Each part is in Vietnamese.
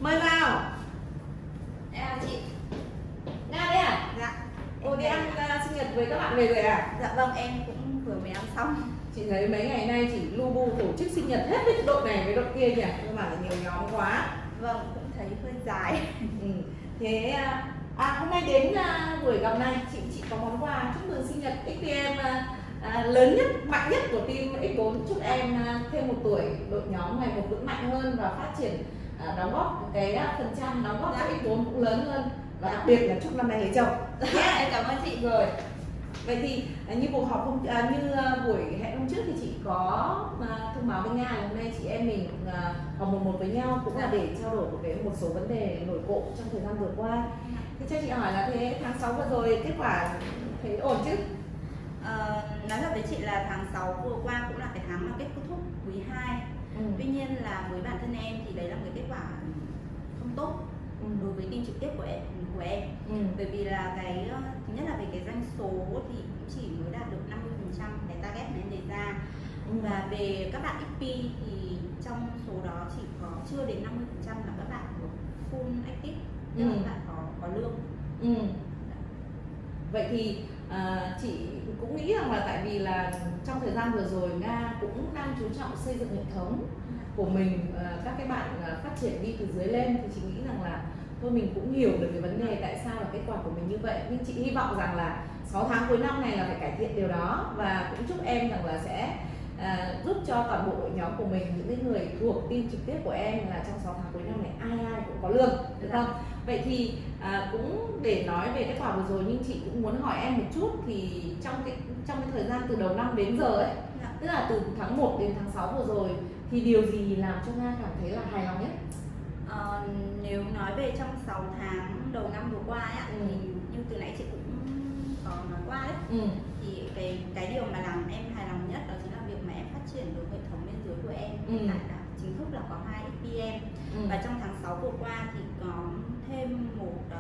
Mời vào. Em chào chị. Nga đấy à? Dạ. Ồ, đi ăn sinh nhật với các bạn về rồi à? Dạ vâng, em cũng vừa mới ăn xong. Chị thấy mấy ngày nay chỉ lu bu tổ chức sinh nhật hết với đội này với đội kia nhỉ? Nhưng mà là nhiều nhóm quá. Vâng, cũng thấy hơi dài. Thế hôm nay đến buổi gặp này chị có món quà chúc mừng sinh nhật XPM lớn nhất, mạnh nhất của team X4. Chúc em thêm một tuổi, đội nhóm ngày một vững mạnh hơn và phát triển, đóng góp cái phần trăm đóng góp cho X4 cũng lớn hơn, và đặc biệt là chúc năm nay lấy chồng. Em cảm ơn chị. Rồi. Vậy thì như cuộc họp buổi hẹn hôm trước thì chị có thông báo với Nga là hôm nay chị em mình họp một với nhau, cũng là để trao đổi một số vấn đề nổi cộm trong thời gian vừa qua. Thế cho chị hỏi là thế tháng 6 vừa rồi kết quả thấy ổn chứ? Nói thật với chị là tháng 6 vừa qua cũng là cái tháng mà kết thúc quý 2. Tuy nhiên là với bản thân em thì đấy là một cái kết quả không tốt đối với team trực tiếp của em. Bởi vì là cái thứ nhất là về cái doanh số thì cũng chỉ mới đạt được 50% cái target mà em đề ra. Và về các bạn XP thì trong số đó chỉ có chưa đến 50% là các bạn của full active, tức là các bạn có lương. Vậy thì chị cũng nghĩ rằng là tại vì là trong thời gian vừa rồi Nga cũng đang chú trọng xây dựng hệ thống của mình, các cái bạn phát triển đi từ dưới lên, thì chị nghĩ rằng là thôi mình cũng hiểu được cái vấn đề tại sao là kết quả của mình như vậy. Nhưng chị hy vọng rằng là 6 tháng cuối năm này là phải cải thiện điều đó, và cũng chúc em rằng là sẽ giúp cho toàn bộ đội nhóm của mình, những cái người thuộc team trực tiếp của em, là trong 6 tháng cuối năm này ai cũng có lương, được không? Vậy thì cũng để nói về kết quả vừa rồi, nhưng chị cũng muốn hỏi em một chút, thì trong cái thời gian từ đầu năm đến giờ ấy, tức là từ tháng 1 đến tháng 6 vừa rồi, thì điều gì làm cho Nga cảm thấy là hài lòng nhất? Nếu nói về trong 6 tháng đầu năm vừa qua ấy, thì như từ nãy chị cũng có nói qua đấy, thì cái điều mà làm em hài lòng nhất đó chính là việc mà em phát triển được hệ thống bên dưới của em. Hiện tại đã chính thức là có 2 XPM, và trong tháng 6 vừa qua thì có thêm một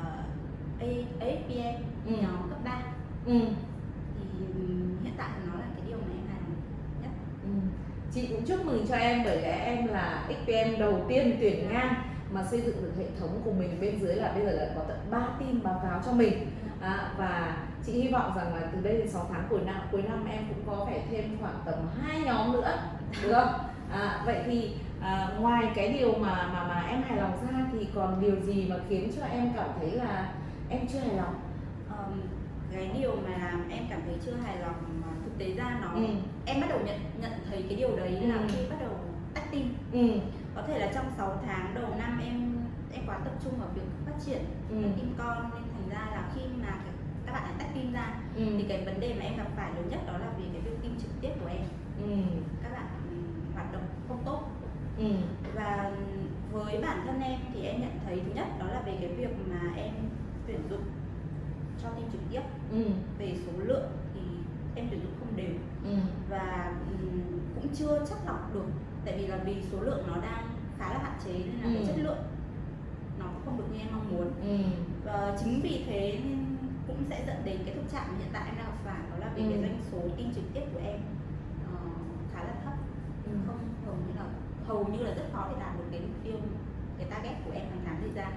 AXPM nhóm cấp 3. Thì hiện tại nó là cái điều mà em hài lòng nhất. Chị cũng chúc mừng cho em, bởi lẽ em là XPM đầu tiên tuyển ngang mà xây dựng được hệ thống của mình bên dưới, là bây giờ là có tận 3 team báo cáo cho mình. Và chị hy vọng rằng là từ đây đến 6 tháng cuối năm em cũng có phải thêm khoảng tầm 2 nhóm nữa, được không? Vậy thì ngoài cái điều mà em hài lòng ra thì còn điều gì mà khiến cho em cảm thấy là em chưa hài lòng? Cái điều mà làm em cảm thấy chưa hài lòng mà thực tế ra nó em bắt đầu nhận thấy cái điều đấy là khi bắt đầu tách team. Có thể là trong 6 tháng đầu năm em quá tập trung vào việc phát triển team con, nên thành ra là khi mà các bạn đã tách team ra thì cái vấn đề mà em gặp phải lớn nhất đó là về cái việc team trực tiếp của em. Các bạn hoạt động không tốt. Và với bản thân em thì em nhận thấy thứ nhất đó là về cái việc mà em tuyển dụng cho team trực tiếp, về số lượng thì em tuyển dụng không đều, và cũng chưa chắc lọc được, tại vì là vì số lượng nó đang khá là hạn chế nên là cái chất lượng nó cũng không được như em mong muốn. Và chính vì thế nên cũng sẽ dẫn đến cái thực trạng hiện tại em đang gặp phải, đó là vì cái doanh số team trực tiếp của em khá là thấp, hầu như là rất khó để đạt được cái mục tiêu, cái target của em hàng tháng đề ra.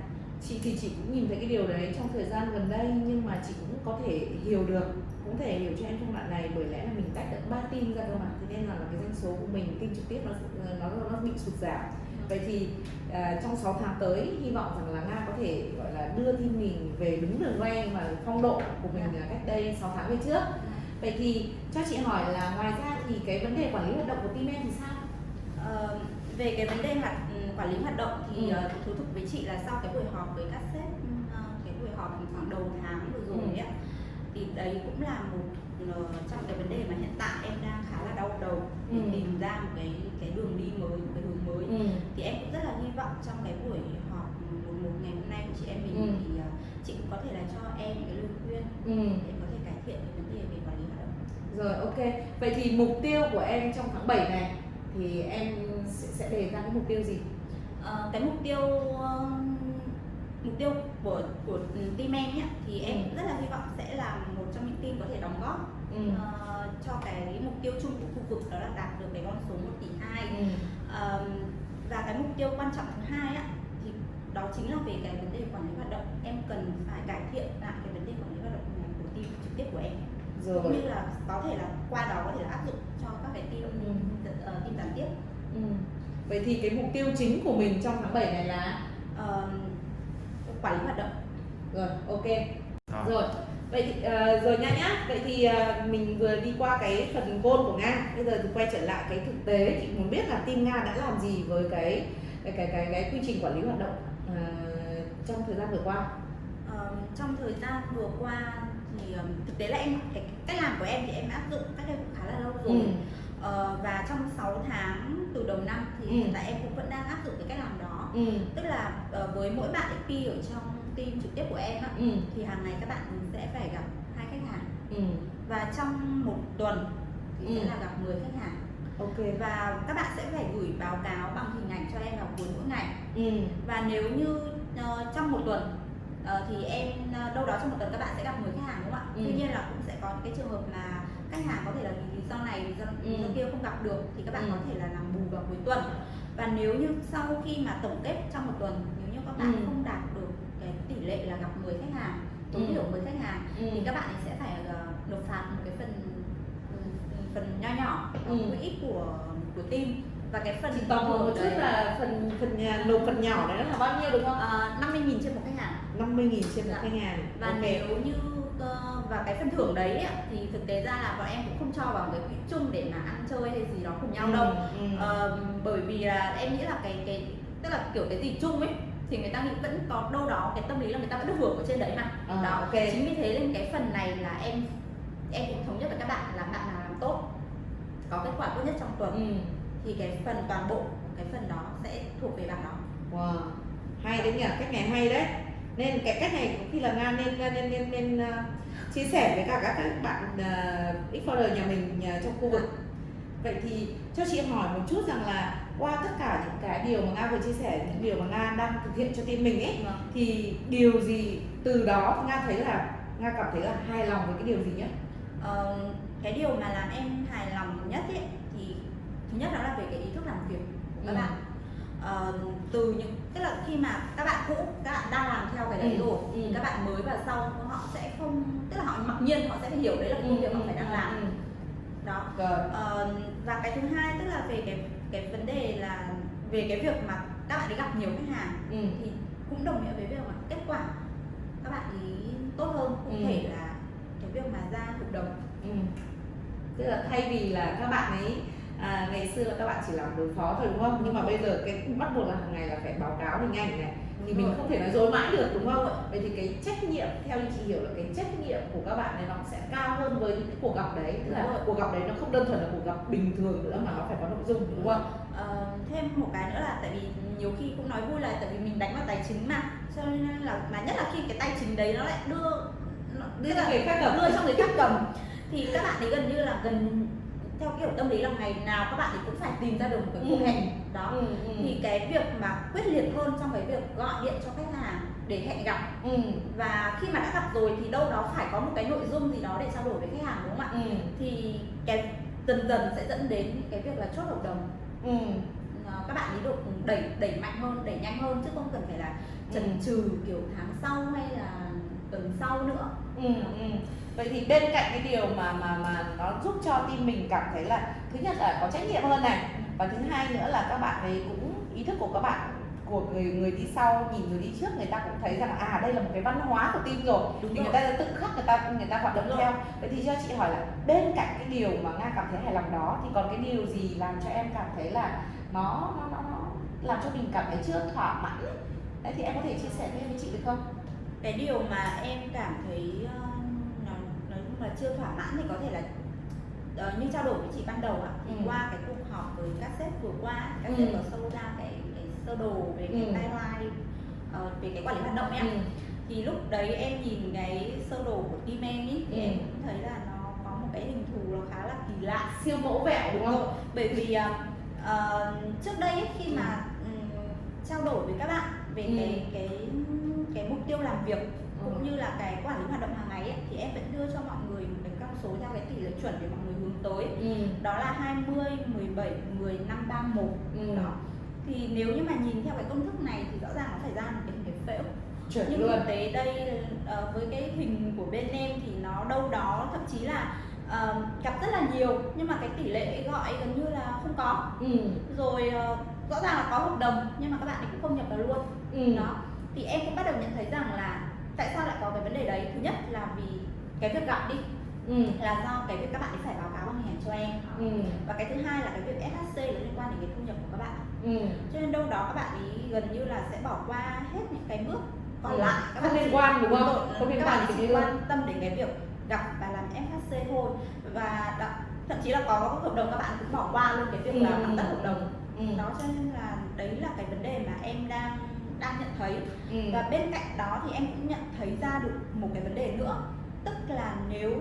Chị thì chị cũng nhìn thấy cái điều đấy trong thời gian gần đây, nhưng mà chị cũng có thể hiểu được, cũng thể hiểu cho em trong đoạn này, bởi lẽ là mình tách được 3 team ra cơ mà, thế nên là cái doanh số của mình team trực tiếp nó bị sụt giảm. Vậy thì trong 6 tháng tới hy vọng rằng là Nga có thể gọi là đưa team mình về đúng đường ray và phong độ của mình cách đây 6 tháng về trước. Vậy thì cho chị hỏi là ngoài ra thì cái vấn đề quản lý hoạt động của team em thì sao? Về cái vấn đề quản lý hoạt động thì thú thực với chị là sau cái buổi họp với các sếp, cái buổi họp khoảng đầu tháng vừa rồi ấy, thì đấy cũng là một trong cái vấn đề mà hiện tại em đang khá là đau đầu để tìm ra một cái đường đi mới, một cái hướng mới. Thì em cũng rất là hy vọng trong cái buổi họp một ngày hôm nay của chị em mình thì chị cũng có thể là cho em cái lời khuyên để có thể cải thiện cái vấn đề về quản lý hoạt động. Rồi, ok. Vậy thì mục tiêu của em trong tháng 7 này thì em sẽ đề ra cái mục tiêu gì? Cái mục tiêu của team em ấy, thì em rất là hy vọng sẽ là một trong những team có thể đóng góp cho cái mục tiêu chung của khu vực, đó là đạt được cái con số 1,2 tỷ. Và cái mục tiêu quan trọng thứ hai ấy, thì đó chính là về cái vấn đề quản lý hoạt động. Em cần phải cải thiện lại cái vấn đề quản lý hoạt động của team trực tiếp của em. Rồi. Cũng như là có thể là qua đó có thể là áp dụng cho các cái team team gián tiếp. Vậy thì cái mục tiêu chính của mình trong tháng 7 này là quản lý hoạt động. Rồi, ok. Rồi. Vậy thì rồi nhá. Vậy thì mình vừa đi qua cái phần goal của Nga. Bây giờ thì quay trở lại cái thực tế, chị muốn biết là team Nga đã làm gì với cái quy trình quản lý hoạt động trong thời gian vừa qua. Trong thời gian vừa qua thì thực tế là cái cách làm của em thì em áp dụng cách đây cũng khá là lâu rồi. Và trong 6 tháng từ đầu năm thì hiện tại em cũng vẫn đang áp dụng cái cách làm đó. Tức là với mỗi bạn EP ở trong team trực tiếp của em á, thì hàng ngày các bạn sẽ phải gặp 2 khách hàng. Và trong một tuần thì sẽ là gặp 10 khách hàng. Ok. Và các bạn sẽ phải gửi báo cáo bằng hình ảnh cho em vào cuối mỗi ngày. Và nếu như trong một tuần thì em đâu đó trong một tuần các bạn sẽ gặp 10 khách hàng, đúng không ạ? Tuy nhiên là cũng sẽ có những cái trường hợp là khách hàng có thể là vì lý do này, lý do kia không gặp được thì các bạn có thể là làm bù vào cuối tuần. Và nếu như sau khi mà tổng kết trong một tuần, nếu như các bạn không đạt được cái tỷ lệ là gặp 10 khách hàng, tối thiểu 10 khách hàng, thì các bạn ấy sẽ phải nộp phạt một cái phần nho nhỏ quỹ của team. Và cái phần tò mò một chút là phần nộp phần nhỏ đấy là bao nhiêu được không? 50.000 trên một khách hàng. 50.000 trên một khách hàng. Và nếu như và cái phần thưởng đấy thì thực tế ra là bọn em cũng không cho vào cái quỹ chung để mà ăn chơi hay gì đó cùng nhau đâu. Bởi vì là em nghĩ là cái tức là kiểu cái gì chung ấy thì người ta nghĩ vẫn có đâu đó cái tâm lý là người ta vẫn được hưởng ở trên đấy mà. Đó. Okay. Chính vì thế nên cái phần này là em cũng thống nhất với các bạn là bạn nào làm tốt, có kết quả tốt nhất trong tuần thì cái phần toàn bộ cái phần đó sẽ thuộc về bạn đó. Wow, hay đấy nhỉ, cách này hay đấy. Nên cái cách này có khi là Nga nên chia sẻ với cả các bạn X-Founder nhà mình trong khu vực. Vậy thì cho chị hỏi một chút rằng là qua tất cả những cái điều mà Nga vừa chia sẻ, những điều mà Nga đang thực hiện cho team mình ấy, thì điều gì từ đó Nga cảm thấy là hài lòng với cái điều gì nhất? Cái điều mà làm em hài lòng nhất ấy, thì thứ nhất đó là về cái ý thức làm việc của các bạn. Từ những tức là khi mà các bạn cũ các bạn đang làm theo cái đấy rồi thì các bạn mới vào sau họ sẽ không, tức là họ mặc nhiên họ sẽ phải hiểu đấy là cái công việc họ phải đang làm đó. Và cái thứ hai tức là về cái vấn đề là về cái việc mà các bạn ấy gặp nhiều khách hàng thì cũng đồng nghĩa với việc mà kết quả các bạn ấy tốt hơn, cụ thể là cái việc mà ra hợp đồng. Tức là thay vì là các bạn ấy ngày xưa là các bạn chỉ làm đối phó thôi, đúng không? Nhưng mà bây giờ cái bắt buộc là hàng ngày là phải báo cáo hình ảnh này thì mình không thể nói dối mãi được, đúng không? Vậy thì cái trách nhiệm, theo như chị hiểu là cái trách nhiệm của các bạn này nó sẽ cao hơn với những cái cuộc gặp đấy. Tức là cuộc gặp đấy nó không đơn thuần là cuộc gặp bình thường nữa mà nó phải có nội dung, đúng không? Thêm một cái nữa là tại vì nhiều khi cũng nói vui là tại vì mình đánh vào tài chính mà, cho nên là mà nhất là khi cái tài chính đấy nó lại đưa cho người khác cầm, đưa cho người khác cầm thì các bạn ấy gần như là theo kiểu tâm lý là ngày nào các bạn ấy cũng phải tìm ra được một cái cuộc hẹn đó. Thì cái việc mà quyết liệt hơn trong cái việc gọi điện cho khách hàng để hẹn gặp, và khi mà đã gặp rồi thì đâu đó phải có một cái nội dung gì đó để trao đổi với khách hàng, đúng không ạ? Thì cái dần dần sẽ dẫn đến cái việc là chốt hợp đồng. Các bạn ấy được đẩy mạnh hơn, đẩy nhanh hơn, chứ không cần phải là chần chừ kiểu tháng sau hay là tuần sau nữa. Vậy thì bên cạnh cái điều mà nó giúp cho team mình cảm thấy là thứ nhất là có trách nhiệm hơn này, và thứ hai nữa là các bạn ấy cũng ý thức của các bạn, của người đi sau nhìn người đi trước, người ta cũng thấy rằng đây là một cái văn hóa của team rồi. Thì người ta tự khắc người ta hoạt động theo. Vậy thì cho chị hỏi là bên cạnh cái điều mà Nga cảm thấy hài lòng đó thì còn cái điều gì làm cho em cảm thấy là nó làm cho mình cảm thấy chưa thỏa mãn? Đấy thì em có thể chia sẻ thêm với chị được không? Cái điều mà em cảm thấy nói chung là chưa thỏa mãn thì có thể là như trao đổi với chị ban đầu thì qua cái cuộc họp với các sếp vừa qua, các sếp có sâu ra cái sơ đồ về cái timeline, về cái quản lý hoạt động ấy. Thì lúc đấy em nhìn cái sơ đồ của team em ý, thì em cũng thấy là nó có một cái hình thù nó khá là kỳ lạ, siêu mẫu vẹo, đúng không? Bởi vì trước đây ấy, khi mà trao đổi với các bạn về cái mục tiêu làm việc cũng như là cái quản lý hoạt động hàng ngày ấy, thì em vẫn đưa cho mọi người một cái con số theo cái tỷ lệ chuẩn để mọi người hướng tới. Đó là 20, 17, 10, 5, 3, 1 đó. Thì nếu như mà nhìn theo cái công thức này thì rõ ràng nó phải ra một cái hình cái phễu. Chuẩn Nhưng luôn. thực tế đây với cái hình của bên em thì nó đâu đó thậm chí là gặp rất là nhiều, nhưng mà cái tỷ lệ gọi gần như là không có. Rồi rõ ràng là có hợp đồng nhưng mà các bạn ấy cũng không nhập vào luôn. Đó, thì em cũng bắt đầu nhận thấy rằng là tại sao lại có cái vấn đề đấy. Thứ nhất là vì cái việc gặp đi là do cái việc các bạn ấy phải báo cáo bằng hình ảnh cho em. Và cái thứ hai là cái việc FHC liên quan đến cái thu nhập của các bạn. Cho nên đâu đó các bạn ấy gần như là sẽ bỏ qua hết những cái bước còn lại. Các không bạn liên quan đúng không? Không liên quan, chỉ quan tâm đến cái việc gặp và làm FHC thôi. Và thậm chí là có hợp đồng các bạn cũng bỏ qua luôn cái việc là hoàn tất hợp đồng. Đó, cho nên là đấy là cái vấn đề mà em đang nhận thấy. Và bên cạnh đó thì em cũng nhận thấy ra được một cái vấn đề nữa, tức là nếu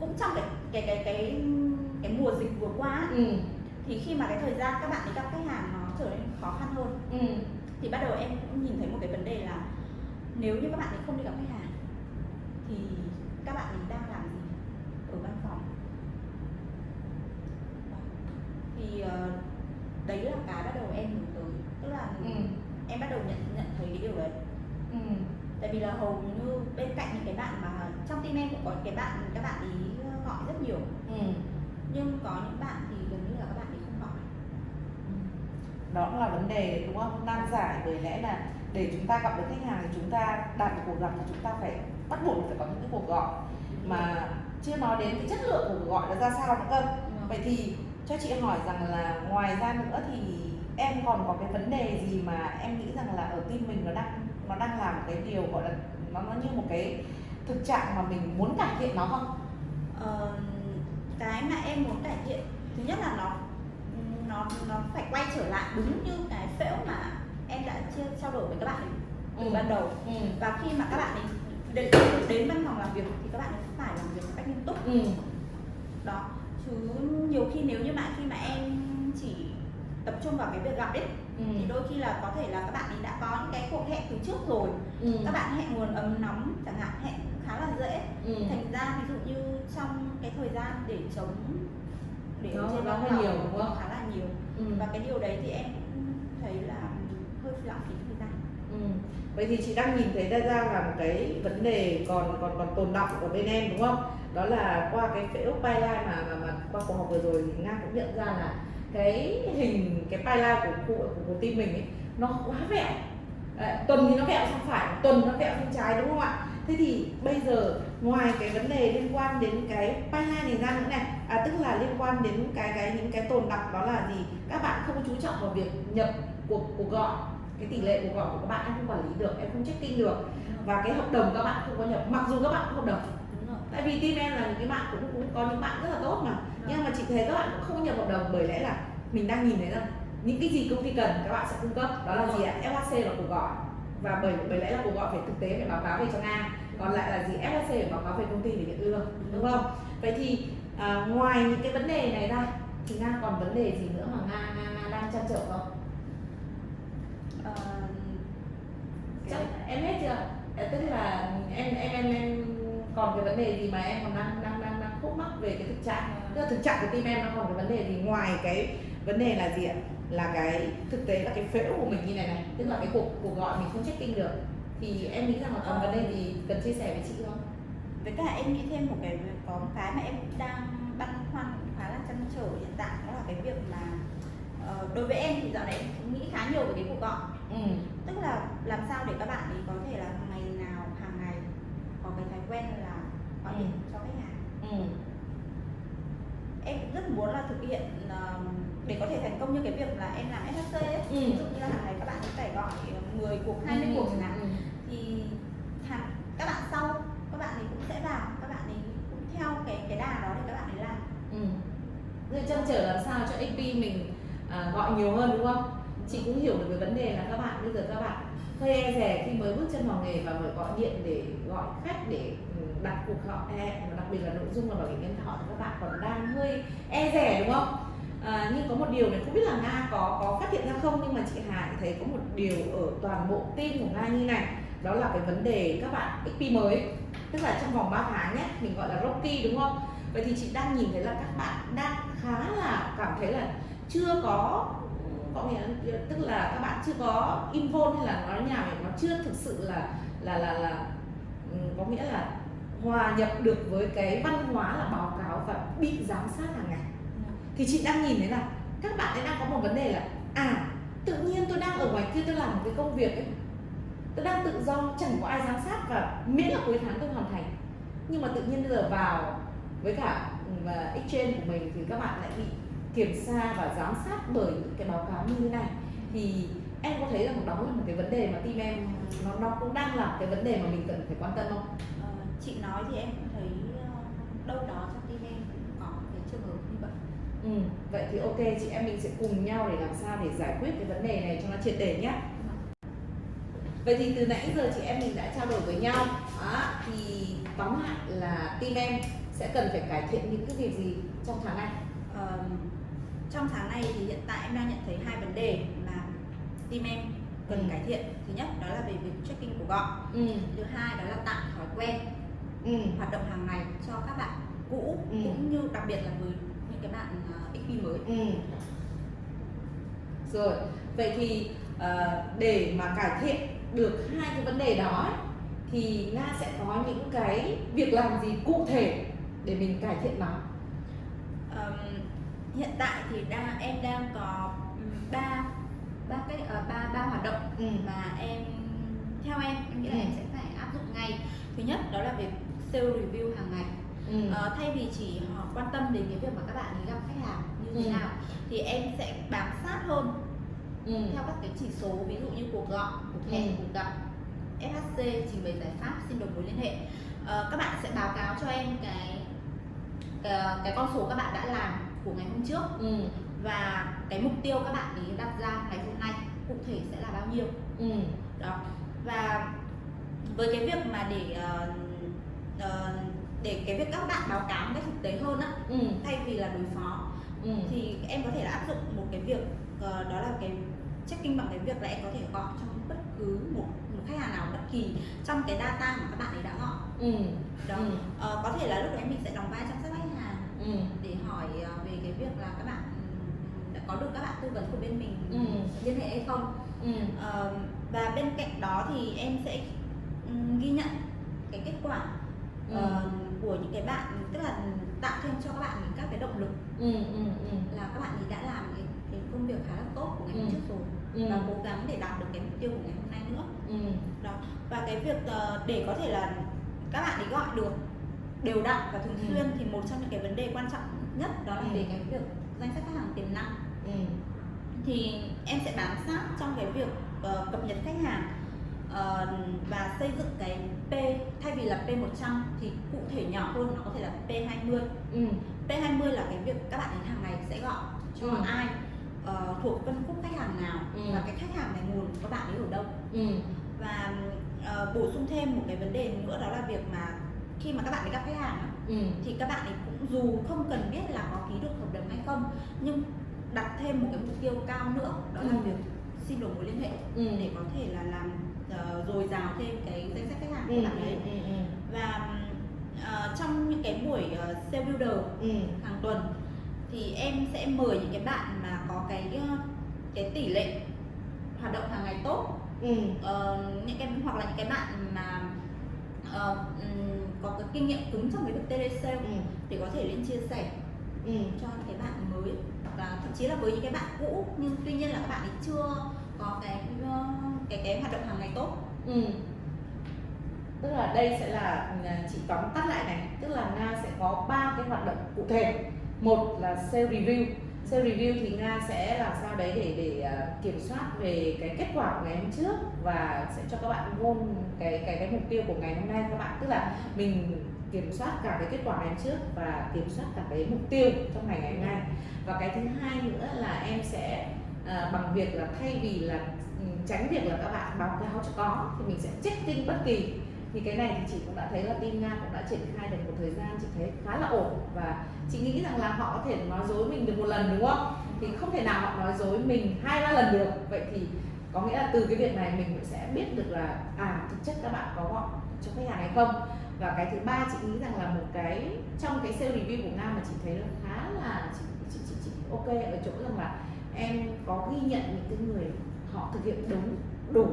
cũng trong cái mùa dịch vừa qua thì khi mà cái thời gian các bạn ấy gặp khách hàng nó trở nên khó khăn hơn, thì bắt đầu em cũng nhìn thấy một cái vấn đề là nếu như các bạn ấy không đi gặp khách hàng thì các bạn ấy đang làm gì ở văn phòng. Đó. Thì đấy là cái bắt đầu em hướng tới, tức là em bắt đầu nhận thấy cái điều đấy. Tại vì là hầu như bên cạnh những cái bạn mà trong team em cũng có cái bạn, các bạn ý gọi rất nhiều, nhưng có những bạn thì gần như là các bạn ấy không gọi. Đó là vấn đề đúng không? Nan giải, bởi lẽ là để chúng ta gặp được khách hàng thì chúng ta đạt được cuộc gặp thì chúng ta phải bắt buộc phải có những cái cuộc gọi, mà chưa nói đến cái chất lượng của cuộc gọi nó ra sao nữa cơ. Vậy thì cho chị hỏi rằng là ngoài ra nữa thì em còn có cái vấn đề gì mà em nghĩ rằng là ở team mình nó đang làm cái điều gọi là nó như một cái thực trạng mà mình muốn cải thiện nó không? Cái mà em muốn cải thiện thứ nhất là nó phải quay trở lại đúng như cái phễu mà em đã trao đổi với các bạn từ ban đầu. Và khi mà các bạn ấy đến văn phòng làm việc thì các bạn ấy phải làm việc một cách nghiêm túc. Đó, chứ nhiều khi nếu như mà khi mà em chỉ tập trung vào cái việc gặp ấy thì đôi khi là có thể là các bạn ấy đã có những cái cuộc hẹn từ trước rồi, các bạn hẹn nguồn ấm nóng chẳng hạn, hẹn khá là dễ. Thành ra ví dụ như trong cái thời gian để chống để trên văn phòng nhiều đúng không? Khá là nhiều. Và cái điều đấy thì em cũng thấy là hơi lãng phí thời gian. Vậy thì chị đang nhìn thấy ra là một cái vấn đề còn tồn đọng ở bên em đúng không? Đó là qua cái phễu pipeline mà qua cuộc họp vừa rồi thì Nga cũng nhận ra là cái pipeline của team mình ấy nó quá vẹo. Tuần thì nó vẹo sang phải, tuần nó vẹo sang trái đúng không ạ? Thế thì bây giờ ngoài cái vấn đề liên quan đến cái pipeline này ra nữa này, tức là liên quan đến những cái tồn đọng, đó là gì? Các bạn không chú trọng vào việc nhập cuộc gọi, cái tỷ lệ cuộc gọi của các bạn em không quản lý được, em không checking được, và cái hợp đồng các bạn không có nhập, mặc dù các bạn có hợp đồng. Tại vì team em là những cái bạn cũng có những bạn rất là tốt mà, nhưng mà chị thấy các bạn cũng không nhập hợp đồng, bởi lẽ là mình đang nhìn thấy rằng những cái gì công ty cần các bạn sẽ cung cấp, đó là gì ạ? FHC là cuộc gọi, và bởi lẽ là cuộc gọi phải thực tế, phải báo cáo về cho Nga, còn lại là gì? FHC phải báo cáo về công ty để nhận lương, đúng không? Vậy thì ngoài những cái vấn đề này ra thì Nga còn vấn đề gì nữa mà Nga đang trăn trở không? Chắc em hết chưa? Tức là em còn cái vấn đề gì mà em còn đang khúc mắc về cái thực trạng? Tức là thực trạng của team em nó còn cái vấn đề gì ngoài cái vấn đề là gì ạ? Là cái thực tế là cái phễu của mình như này, tức là cái cuộc gọi mình không checking được, thì em nghĩ rằng là còn vấn đề gì cần chia sẻ với chị không? Với cả em nghĩ thêm một cái mà em cũng đang băn khoăn khá là trăn trở hiện tại, đó là cái việc mà đối với em thì dạo này em cũng nghĩ khá nhiều về cái cuộc gọi. Tức là làm sao để các bạn ấy có thể là hàng ngày có cái thói quen là gọi điện cho khách hàng. Em cũng rất muốn là thực hiện để có thể thành công như cái việc là em làm FHC ấy. Ví dụ như là hàng ngày các bạn ấy phải gọi 10 cuộc, 20 cuộc chẳng hạn, thì các bạn sau các bạn ấy cũng sẽ vào, các bạn ấy cũng theo cái đà đó để các bạn ấy làm. Rồi chăn trở làm sao cho AP mình gọi nhiều hơn đúng không? Chị cũng hiểu được cái vấn đề là các bạn bây giờ các bạn hơi e dè khi mới bước chân vào nghề và mới gọi điện để gọi khách để đặt cuộc họp, đặc biệt là nội dung là bảo hiểm nhân thọ thì các bạn còn đang hơi e dè đúng không? Nhưng có một điều này không biết là Nga có phát hiện ra không, nhưng mà chị Hải thấy có một điều ở toàn bộ team của Nga như này, đó là cái vấn đề các bạn XP mới, tức là trong vòng 3 tháng nhé, mình gọi là rookie đúng không? Vậy thì chị đang nhìn thấy là các bạn đang khá là cảm thấy là chưa có có nghĩa tức là các bạn chưa có involve hay là nói nhảm thì nó chưa thực sự là có nghĩa là hòa nhập được với cái văn hóa là báo cáo và bị giám sát hàng ngày. Thì chị đang nhìn thấy là các bạn ấy đang có một vấn đề là tự nhiên tôi đang ở ngoài kia tôi làm một cái công việc ấy, tôi đang tự do, chẳng có ai giám sát và miễn là cuối tháng tôi hoàn thành. Nhưng mà tự nhiên bây giờ vào với cả exchange của mình thì các bạn lại bị kiểm tra và giám sát bởi những cái báo cáo như thế này. Thì em có thấy rằng đó là một cái vấn đề mà team em nó cũng đang là cái vấn đề mà mình cần phải quan tâm không? Chị nói thì em cũng thấy đâu đó trong team em cũng có cái trường hợp như vậy. Vậy thì ok, chị em mình sẽ cùng nhau để làm sao để giải quyết cái vấn đề này cho nó triệt để nhé. Vậy thì từ nãy giờ chị em mình đã trao đổi với nhau thì tóm lại là team em sẽ cần phải cải thiện những cái việc gì trong tháng này? Trong tháng này thì hiện tại em đang nhận thấy hai vấn đề mà team em cần cải thiện. Thứ nhất đó là về việc checking cuộc gọi. Thứ hai đó là tạo thói quen hoạt động hàng ngày cho các bạn cũ cũng như đặc biệt là với những cái bạn XP mới. Rồi, vậy thì để mà cải thiện được hai cái vấn đề đó thì Nga sẽ có những cái việc làm gì cụ thể để mình cải thiện nó? Hiện tại thì em đang có ba hoạt động mà theo em nghĩ là em sẽ phải áp dụng ngay. Thứ nhất đó là việc sale review hàng ngày. Thay vì chỉ họ quan tâm đến cái việc mà các bạn ấy gặp khách hàng như thế nào thì em sẽ bám sát hơn theo các cái chỉ số, ví dụ như cuộc gọi, cuộc hẹn, cuộc gặp, FHC, trình bày giải pháp, xin đồng mối liên hệ. Các bạn sẽ báo cáo cho em cái con số các bạn đã làm của ngày hôm trước và cái mục tiêu các bạn ấy đặt ra ngày hôm nay cụ thể sẽ là bao nhiêu. Đó. Và với cái việc mà để cái việc các bạn báo cáo một cách thực tế hơn thay vì là đối phó thì em có thể là áp dụng một cái việc đó là cái checking bằng cái việc là em có thể gọi trong bất cứ một khách hàng nào bất kỳ trong cái data mà các bạn ấy đã gọi. Đó. Có thể là lúc đấy mình sẽ đóng vai chăm sóc khách hàng để hỏi về cái việc là các bạn đã có được các bạn tư vấn của bên mình liên hệ hay không. Và bên cạnh đó thì em sẽ ghi nhận cái kết quả của những cái bạn, tức là tạo thêm cho các bạn các cái động lực là các bạn ấy đã làm cái công việc khá là tốt của ngày hôm trước rồi và cố gắng để đạt được cái mục tiêu của ngày hôm nay nữa. Đó. Và cái việc để có thể là các bạn ấy gọi được đều đặn và thường xuyên thì một trong những cái vấn đề quan trọng nhất đó là về cái việc danh sách khách hàng tiềm năng. Thì em sẽ bám sát trong cái việc cập nhật khách hàng và xây dựng cái P, thay vì là P100 thì cụ thể nhỏ hơn, nó có thể là P20. P20 là cái việc các bạn ấy hàng ngày sẽ gọi cho ai, thuộc phân khúc khách hàng nào và cái khách hàng này nguồn của các bạn ấy ở đâu. Và bổ sung thêm một cái vấn đề nữa đó là việc mà khi mà các bạn ấy gặp khách hàng thì các bạn ấy cũng dù không cần biết là có ký được hợp đồng hay không, nhưng đặt thêm một cái mục tiêu cao nữa đó là việc xin đổi mối liên hệ để có thể là làm dồi dào thêm cái danh sách khách hàng của bạn ấy. Và trong những cái buổi sale builder hàng tuần thì em sẽ mời những cái bạn mà có cái tỷ lệ hoạt động hàng ngày tốt, những cái hoặc là những cái bạn mà có cái kinh nghiệm cứng trong cái việc telesale để có thể lên chia sẻ cho những cái bạn mới và thậm chí là với những cái bạn cũ nhưng tuy nhiên là các bạn ấy chưa có cái hoạt động hàng ngày tốt. Tức là đây sẽ là, chị tóm tắt lại này, tức là Nga sẽ có 3 cái hoạt động cụ thể. Một là sale review. Sale review thì Nga sẽ làm sao đấy để kiểm soát về cái kết quả của ngày hôm trước và sẽ cho các bạn gom cái mục tiêu của ngày hôm nay các bạn, tức là mình kiểm soát cả cái kết quả ngày hôm trước và kiểm soát cả cái mục tiêu trong ngày hôm nay. Và cái thứ hai nữa là em sẽ bằng việc là thay vì là tránh việc là các bạn báo cáo cho có thì mình sẽ checking bất kỳ. Thì cái này thì chị cũng đã thấy là team Nga cũng đã triển khai được một thời gian, chị thấy khá là ổn và chị nghĩ rằng là họ có thể nói dối mình được một lần đúng không? Thì không thể nào họ nói dối mình 2-3 lần được. Vậy thì có nghĩa là từ cái việc này mình cũng sẽ biết được là thực chất các bạn có gọi cho khách hàng hay không. Và cái thứ ba chị nghĩ rằng là một cái trong cái sale review của Nga mà chị thấy là khá là chị ok ở chỗ rằng là em có ghi nhận những cái người họ thực hiện đúng, đủ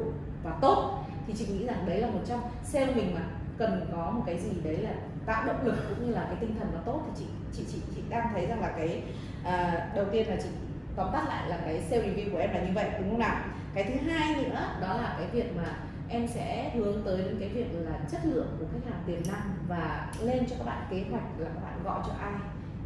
và tốt, thì chị nghĩ rằng đấy là một trong sale mình mà cần có một cái gì đấy là tạo động lực cũng như là cái tinh thần nó tốt, thì chị đang thấy rằng là cái đầu tiên là chị tóm tắt lại là cái sale review của em là như vậy, đúng không nào? Cái thứ hai nữa đó là cái việc mà em sẽ hướng tới đến cái việc là chất lượng của khách hàng tiềm năng và lên cho các bạn kế hoạch là các bạn gọi cho ai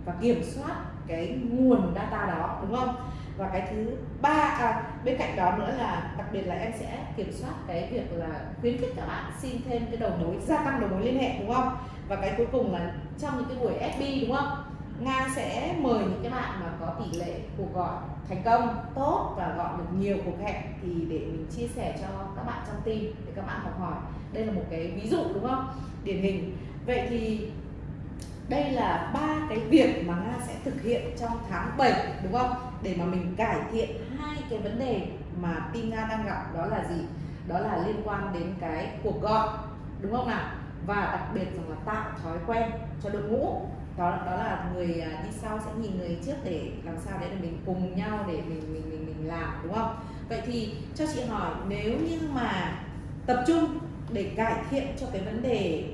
và kiểm soát cái nguồn data đó, đúng không? Và cái thứ ba, bên cạnh đó nữa là đặc biệt là em sẽ kiểm soát cái việc là khuyến khích các bạn xin thêm cái đầu mối, gia tăng đầu mối liên hệ, đúng không? Và cái cuối cùng là trong những cái buổi FB, đúng không? Nga sẽ mời những cái bạn mà có tỷ lệ cuộc gọi thành công tốt và gọi được nhiều cuộc hẹn thì để mình chia sẻ cho các bạn trong team để các bạn học hỏi. Đây là một cái ví dụ, đúng không? Điển hình. Vậy thì đây là 3 cái việc mà Nga sẽ thực hiện trong tháng 7, đúng không? Để mà mình cải thiện 2 cái vấn đề mà team Nga đang gặp, đó là gì? Đó là liên quan đến cái cuộc gọi, đúng không nào? Và đặc biệt rằng là tạo thói quen cho đội ngũ. Đó là người đi sau sẽ nhìn người trước để làm sao đấy là mình cùng nhau để mình làm, đúng không? Vậy thì cho chị hỏi, nếu như mà tập trung để cải thiện cho cái vấn đề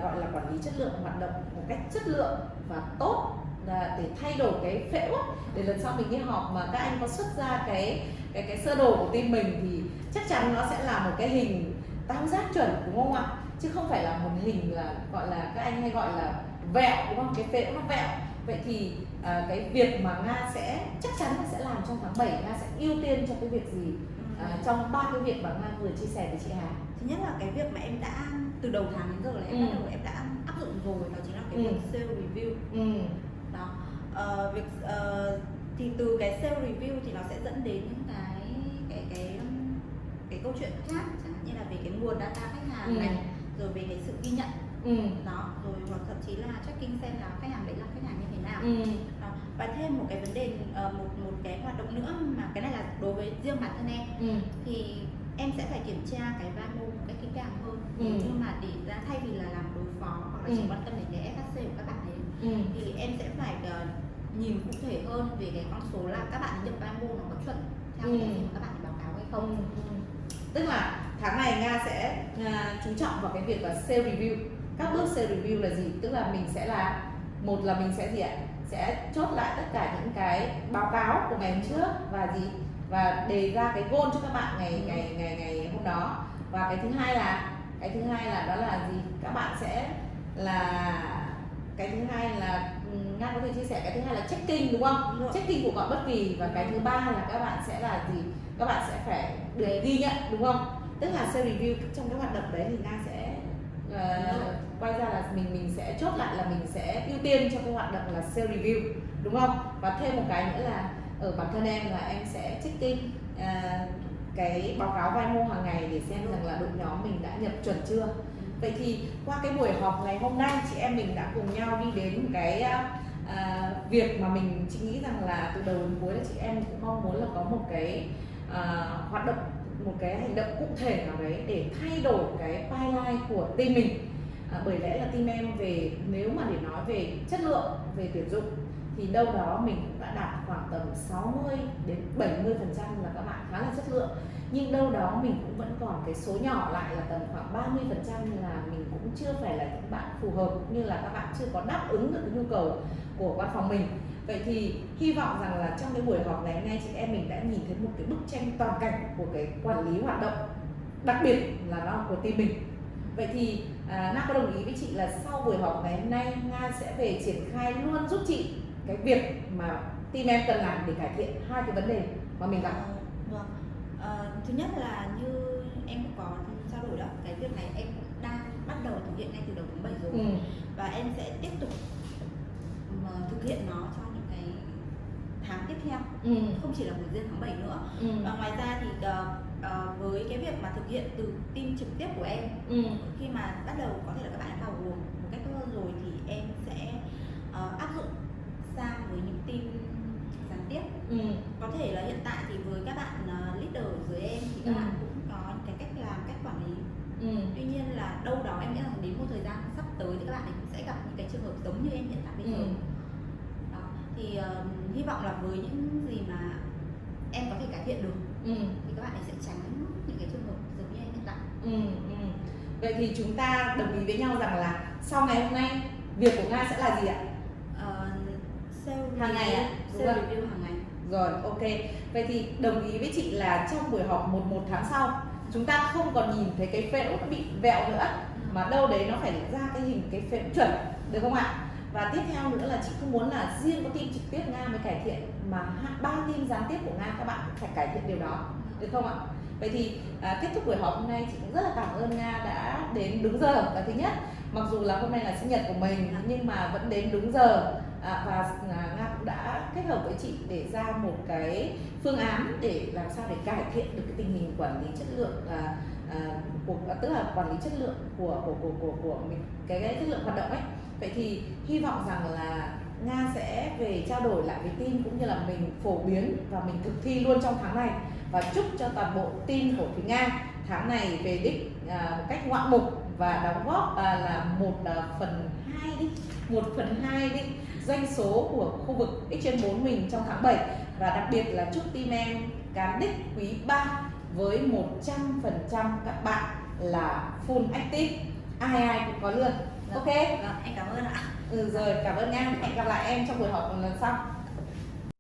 gọi là quản lý chất lượng hoạt động một cách chất lượng và tốt, để thay đổi cái phễu để lần sau mình đi họp mà các anh có xuất ra cái sơ đồ của team mình thì chắc chắn nó sẽ là một cái hình tam giác chuẩn, đúng không ạ? Chứ không phải là một hình là gọi là các anh hay gọi là vẹo, đúng không? Cái phễu nó vẹo. Vậy thì cái việc mà Nga sẽ chắc chắn là sẽ làm trong tháng 7, Nga sẽ ưu tiên cho cái việc gì trong 3 cái việc mà Nga vừa chia sẻ với chị Hà? Thứ nhất là cái việc mà em đã từ đầu tháng đến giờ là em bắt đầu em đã áp dụng rồi, đó chính là cái việc sale review. Đó. Thì từ cái sale review thì nó sẽ dẫn đến những cái câu chuyện khác, chẳng hạn như là về cái nguồn data khách hàng này, rồi về cái sự ghi nhận, đó, rồi hoặc thậm chí là tracking xem là khách hàng đấy là khách hàng như thế nào. Đó. Và thêm một cái vấn đề, một cái hoạt động nữa mà cái này là đối với riêng bản thân em, thì em sẽ phải kiểm tra cái VAMO một cách kỹ càng hơn. Nhưng mà để ra thay vì là làm đối phó hoặc là chỉ quan tâm đến cái FHC của các bạn ấy, thì em sẽ phải nhìn cụ thể hơn về cái con số là các bạn nhập VAMO nó có chuẩn theo cái gì mà các bạn báo cáo hay không. Tức là tháng này Nga sẽ chú trọng vào cái việc là sale review. Các bước sale review là gì? Tức là mình sẽ là một là mình sẽ gì ạ? Sẽ chốt lại tất cả những cái báo cáo của ngày hôm trước và gì, và đề ra cái goal cho các bạn ngày hôm đó. Và cái thứ hai là đó là gì? Các bạn sẽ là cái thứ hai là Nga có thể chia sẻ, cái thứ hai là checking, đúng không? Checking của gọi bất kỳ. Và cái thứ ba là các bạn sẽ là gì? Các bạn sẽ phải được ghi nhận, đúng không? Tức là sale review trong cái hoạt động đấy thì Nga sẽ quay ra là mình sẽ chốt lại là mình sẽ ưu tiên cho cái hoạt động là sale review, đúng không? Và thêm một cái nữa là ở bản thân em là em sẽ checking cái báo cáo VAMO hàng ngày để xem rằng là đội nhóm mình đã nhập chuẩn chưa. Vậy thì qua cái buổi họp ngày hôm nay, chị em mình đã cùng nhau đi đến cái việc mà chị nghĩ rằng là từ đầu đến cuối là chị em cũng mong muốn là có một cái hoạt động, một cái hành động cụ thể nào đấy để thay đổi cái pipeline của team mình. Bởi lẽ là team em nếu mà để nói về chất lượng, về tuyển dụng thì đâu đó mình cũng đã đạt khoảng tầm 60 đến 70% là các bạn khá là chất lượng, nhưng đâu đó mình cũng vẫn còn cái số nhỏ lại là tầm khoảng 30% là mình cũng chưa phải là những bạn phù hợp, cũng như là các bạn chưa có đáp ứng được cái nhu cầu của văn phòng mình. Vậy thì hy vọng rằng là trong cái buổi họp ngày hôm nay chị em mình đã nhìn thấy một cái bức tranh toàn cảnh của cái quản lý hoạt động, đặc biệt là nó của team mình. Vậy thì Nga có đồng ý với chị là sau buổi họp ngày hôm nay Nga sẽ về triển khai luôn giúp chị cái việc mà team em cần làm để cải thiện 2 cái vấn đề mà mình gặp. Thứ nhất là như em cũng có trao đổi đó, cái việc này em cũng đang bắt đầu thực hiện ngay từ đầu tháng 7 rồi, và em sẽ tiếp tục thực hiện nó trong những cái tháng tiếp theo, không chỉ là một riêng tháng 7 nữa. Và ngoài ra thì với cái việc mà thực hiện từ team trực tiếp của em, khi mà bắt đầu có thể là các bạn vào guồng một cách tốt hơn rồi thì em sẽ áp dụng sang với những team gián tiếp. Có thể là hiện tại thì với các bạn leader dưới em thì các bạn cũng có cái cách làm, cách quản lý. Tuy nhiên là đâu đó em nghĩ là đến một thời gian sắp tới thì các bạn cũng sẽ gặp những cái trường hợp giống như em hiện tại bây giờ. Đó. Thì hy vọng là với những gì mà cải thiện được thì các bạn ấy sẽ tránh những cái trường hợp giống như em hiện tại. Vậy thì chúng ta đồng ý với nhau rằng là sau ngày hôm nay việc của Nga sẽ là gì ạ? Hàng ngày ạ? Sale review hàng ngày. Rồi, ok. Vậy thì đồng ý với chị là trong buổi họp 11 tháng sau chúng ta không còn nhìn thấy cái phễu nó bị vẹo nữa, mà đâu đấy nó phải ra cái hình cái phễu chuẩn, được không ạ? Và tiếp theo nữa là chị không muốn là riêng có team trực tiếp Nga mới cải thiện, mà 3 team gián tiếp của Nga các bạn cũng phải cải thiện điều đó, được không ạ? Vậy thì kết thúc buổi họp hôm nay, chị cũng rất là cảm ơn Nga đã đến đúng giờ. Và thứ nhất, mặc dù là hôm nay là sinh nhật của mình nhưng mà vẫn đến đúng giờ, và Nga cũng đã kết hợp với chị để ra một cái phương án để làm sao để cải thiện được cái tình hình quản lý chất lượng, tức là quản lý chất lượng của mình, cái chất lượng hoạt động ấy. Vậy thì hy vọng rằng là Nga sẽ về trao đổi lại với team cũng như là mình phổ biến và mình thực thi luôn trong tháng này, và chúc cho toàn bộ team của Thúy Nga tháng này về đích một cách ngoạn mục và đóng góp là 1/2 đi doanh số của khu vực X/4 mình trong tháng 7, và đặc biệt là chúc team em cán đích quý 3 với 100% các bạn là full active, ai cũng có lương. Ok. Em cảm ơn ạ. Rồi, cảm ơn Nga. Hẹn gặp lại em trong buổi họp lần sau.